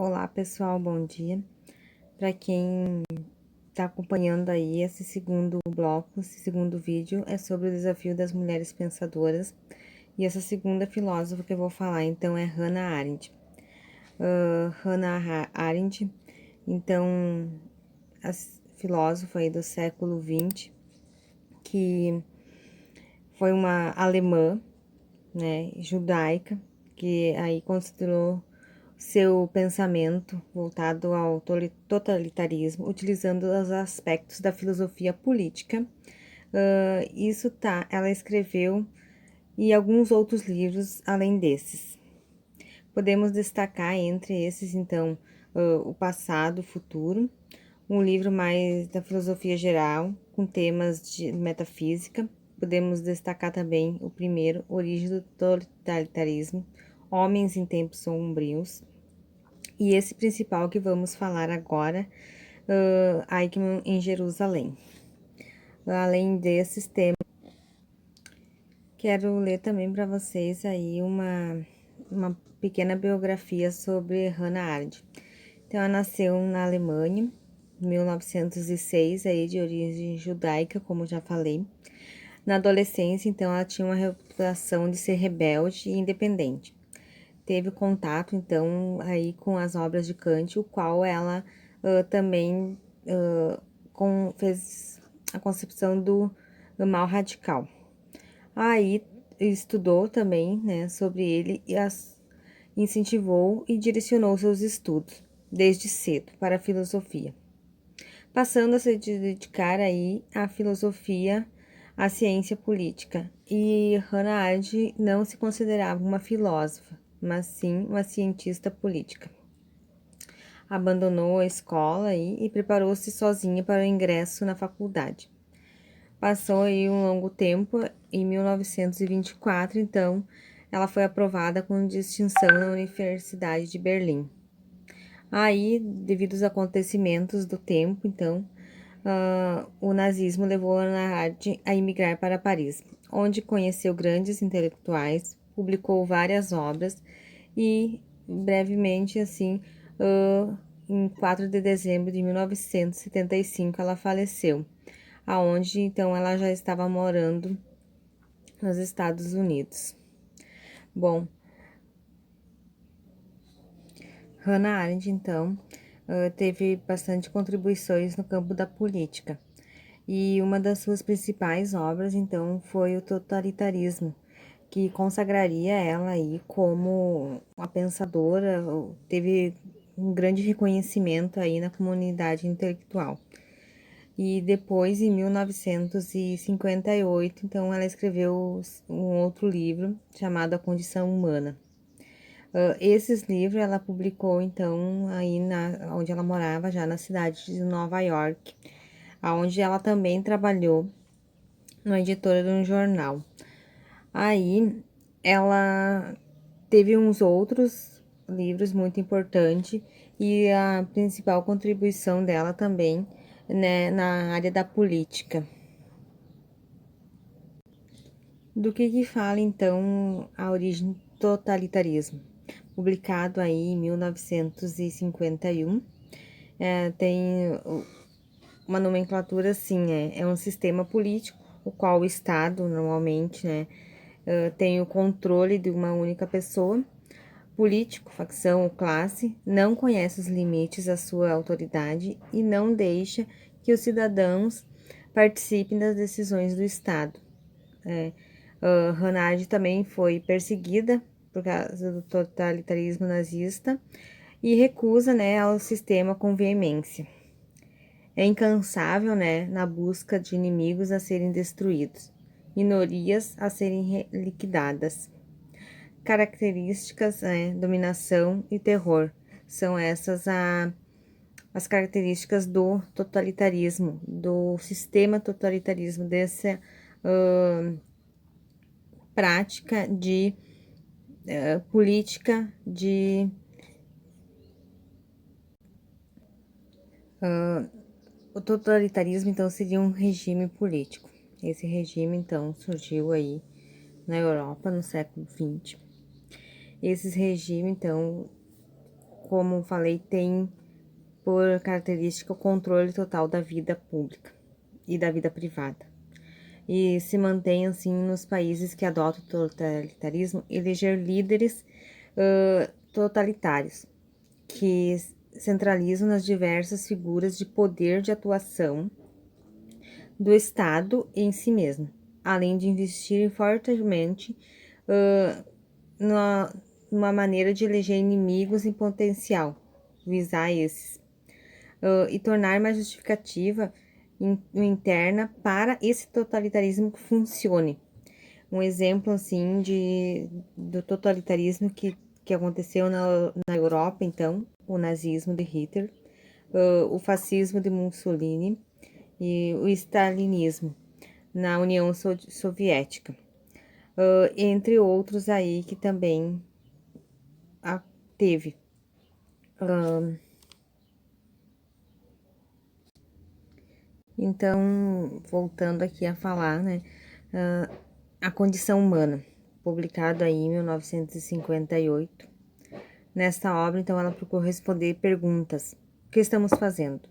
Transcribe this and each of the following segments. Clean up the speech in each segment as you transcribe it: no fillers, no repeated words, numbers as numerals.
Olá, pessoal, bom dia. Para quem está acompanhando aí esse segundo bloco, esse segundo vídeo é sobre o desafio das mulheres pensadoras. E essa segunda filósofa que eu vou falar, então, é Hannah Arendt. Hannah Arendt, então, a filósofa aí do século XX, que foi uma alemã, né, judaica, que aí considerou seu pensamento voltado ao totalitarismo, utilizando os aspectos da filosofia política. Ela escreveu e alguns outros livros além desses. Podemos destacar entre esses, então, O Passado, o Futuro, um livro mais da filosofia geral, com temas de metafísica. Podemos destacar também o primeiro, Origem do Totalitarismo, Homens em Tempos Sombrios. E esse principal que vamos falar agora, Eichmann em Jerusalém. Além desses temas, quero ler também para vocês aí uma pequena biografia sobre Hannah Arendt. Então, ela nasceu na Alemanha, em 1906, aí de origem judaica, como já falei. Na adolescência, então, ela tinha uma reputação de ser rebelde e independente. Teve contato, então, aí com as obras de Kant, o qual ela também fez a concepção do mal radical. Aí estudou também, né, sobre ele e incentivou e direcionou seus estudos desde cedo para a filosofia, passando a se dedicar aí à filosofia, à ciência política. E Hannah Arendt não se considerava uma filósofa, mas sim uma cientista política. Abandonou a escola e preparou-se sozinha para o ingresso na faculdade. Passou aí um longo tempo, em 1924, então, ela foi aprovada com distinção na Universidade de Berlim. Aí, devido aos acontecimentos do tempo, então, o nazismo levou Hannah Arendt a emigrar para Paris, onde conheceu grandes intelectuais, publicou várias obras e, brevemente, assim, em 4 de dezembro de 1975, ela faleceu, aonde, então, ela já estava morando nos Estados Unidos. Bom, Hannah Arendt, então, teve bastante contribuições no campo da política. E uma das suas principais obras, então, foi o Totalitarismo, que consagraria ela aí como uma pensadora, teve um grande reconhecimento aí na comunidade intelectual. E depois, em 1958, então, ela escreveu um outro livro chamado A Condição Humana. Esses livros ela publicou, então, aí onde ela morava, já na cidade de Nova York, onde ela também trabalhou na editora de um jornal. Aí, ela teve uns outros livros muito importantes e a principal contribuição dela também, né, na área da política. Do que fala, então, A Origem do Totalitarismo? Publicado aí em 1951, tem uma nomenclatura assim, é um sistema político, o qual o Estado, normalmente, né, tem o controle de uma única pessoa, político, facção ou classe, não conhece os limites da sua autoridade e não deixa que os cidadãos participem das decisões do Estado. Hannah Arendt também foi perseguida por causa do totalitarismo nazista e recusa, né, ao sistema com veemência. É incansável, né, na busca de inimigos a serem destruídos, minorias a serem liquidadas. Características, né, dominação e terror, são essas as características do totalitarismo, do sistema totalitarismo, dessa prática de política de o totalitarismo, então, seria um regime político. Esse regime, então, surgiu aí na Europa no século XX. Esses regimes, então, como falei, tem por característica o controle total da vida pública e da vida privada. E se mantém, assim, nos países que adotam o totalitarismo, eleger líderes totalitários, que centralizam nas diversas figuras de poder de atuação do Estado em si mesmo, além de investir fortemente numa maneira de eleger inimigos em potencial, visar esses, e tornar mais justificativa interna para esse totalitarismo que funcione. Um exemplo, assim, do totalitarismo que aconteceu na Europa, então, o nazismo de Hitler, o fascismo de Mussolini e o stalinismo na União Soviética, entre outros aí que também teve. Então, voltando aqui a falar, né, A Condição Humana, publicado aí em 1958. Nesta obra, então, ela procura responder perguntas: o que estamos fazendo?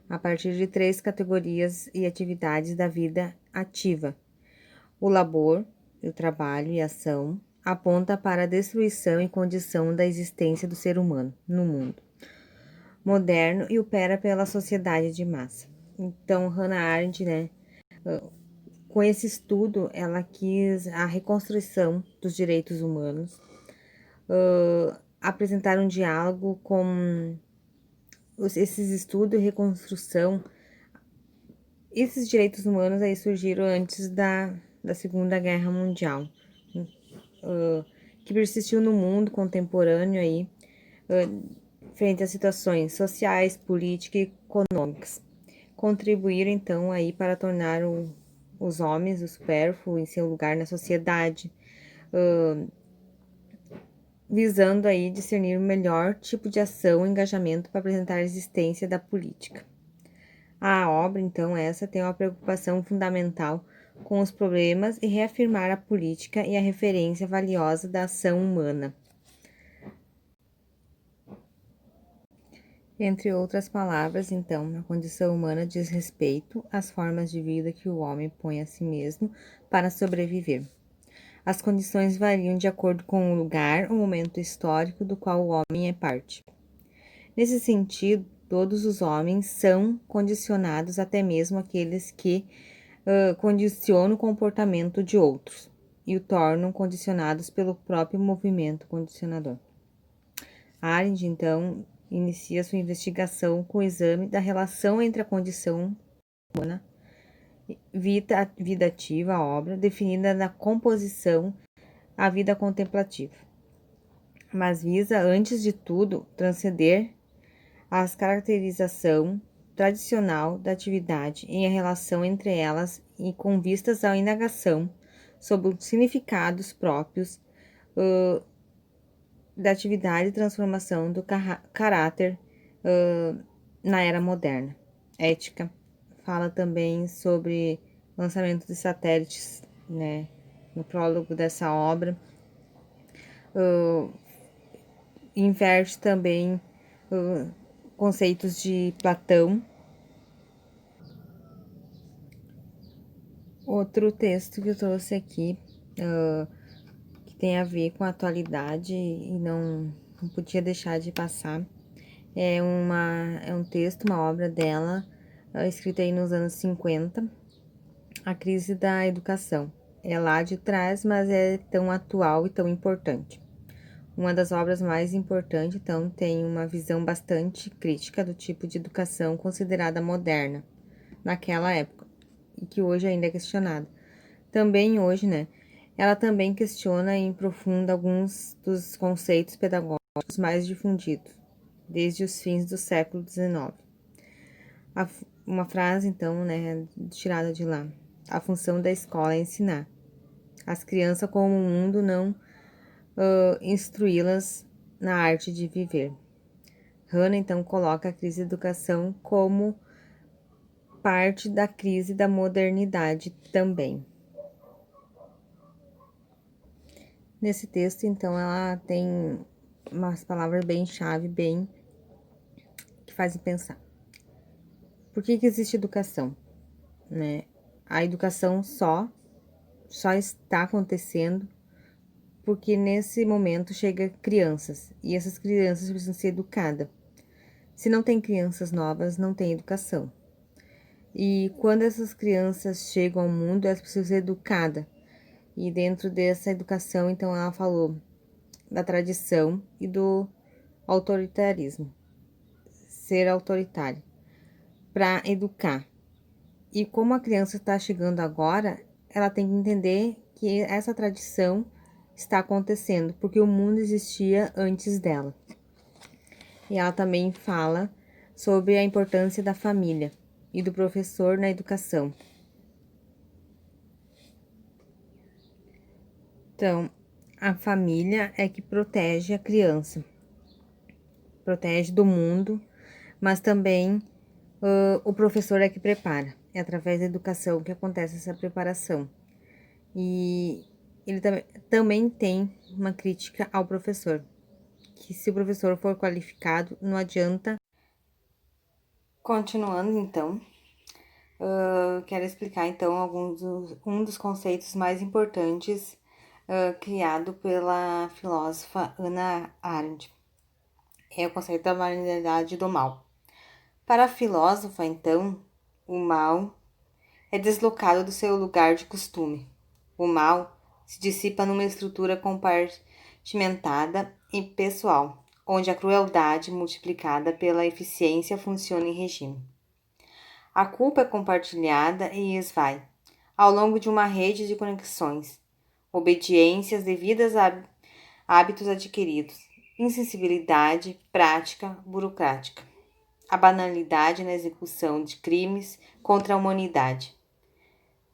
A partir de 3 categorias e atividades da vida ativa. O labor, o trabalho e a ação aponta para a destruição e condição da existência do ser humano no mundo moderno e opera pela sociedade de massa. Então, Hannah Arendt, né, com esse estudo, ela quis a reconstrução dos direitos humanos, apresentar um diálogo com esses estudos e reconstrução. Esses direitos humanos aí surgiram antes da Segunda Guerra Mundial, que persistiu no mundo contemporâneo aí, frente a situações sociais, políticas e econômicas. Contribuíram então aí para tornar os homens, o supérfluo, em seu lugar na sociedade, visando aí discernir o melhor tipo de ação e engajamento para apresentar a existência da política. A obra, então, essa tem uma preocupação fundamental com os problemas e reafirmar a política e a referência valiosa da ação humana. Entre outras palavras, então, a condição humana diz respeito às formas de vida que o homem põe a si mesmo para sobreviver. As condições variam de acordo com o lugar ou momento histórico do qual o homem é parte. Nesse sentido, todos os homens são condicionados, até mesmo aqueles que condicionam o comportamento de outros e o tornam condicionados pelo próprio movimento condicionador. Arendt, então, inicia sua investigação com o exame da relação entre a condição humana, vida ativa, a obra, definida na composição, a vida contemplativa. Mas visa, antes de tudo, transcender a caracterização tradicional da atividade em a relação entre elas e com vistas à indagação sobre os significados próprios da atividade e transformação do caráter na era moderna. Ética fala também sobre lançamento de satélites, né, no prólogo dessa obra. Inverte também conceitos de Platão. Outro texto que eu trouxe aqui, que tem a ver com a atualidade e não podia deixar de passar, é um texto, uma obra dela, escrita aí nos anos 50, A Crise da Educação. É lá de trás, mas é tão atual e tão importante. Uma das obras mais importantes, então, tem uma visão bastante crítica do tipo de educação considerada moderna naquela época e que hoje ainda é questionada. Também hoje, né, ela também questiona e aprofunda alguns dos conceitos pedagógicos mais difundidos desde os fins do século XIX. Uma frase, então, né, tirada de lá. A função da escola é ensinar as crianças como o mundo, não instruí-las na arte de viver. Hannah, então, coloca a crise da educação como parte da crise da modernidade também. Nesse texto, então, ela tem umas palavras bem chave, bem que fazem pensar. Por que existe educação, né? A educação só está acontecendo porque nesse momento chega crianças e essas crianças precisam ser educadas. Se não tem crianças novas, não tem educação. E quando essas crianças chegam ao mundo, elas precisam ser educadas. E dentro dessa educação, então, ela falou da tradição e do autoritarismo. Ser autoritário para educar. E como a criança está chegando agora, ela tem que entender que essa tradição está acontecendo, porque o mundo existia antes dela. E ela também fala sobre a importância da família e do professor na educação. Então, a família é que protege a criança, protege do mundo, mas também o professor é que prepara. É através da educação que acontece essa preparação. E ele também tem uma crítica ao professor, que se o professor for qualificado, não adianta. Continuando, então, quero explicar, então, um dos conceitos mais importantes criado pela filósofa Hannah Arendt. É o conceito da banalidade do mal. Para a filósofa, então, o mal é deslocado do seu lugar de costume. O mal se dissipa numa estrutura compartimentada e pessoal, onde a crueldade multiplicada pela eficiência funciona em regime. A culpa é compartilhada e esvai, ao longo de uma rede de conexões, obediências devidas a hábitos adquiridos, insensibilidade, prática, burocrática, a banalidade na execução de crimes contra a humanidade,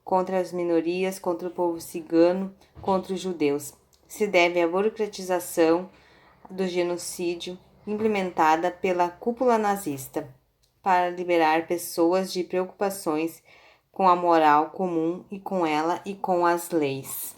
contra as minorias, contra o povo cigano, contra os judeus. Se deve à burocratização do genocídio implementada pela cúpula nazista para liberar pessoas de preocupações com a moral comum e com ela e com as leis.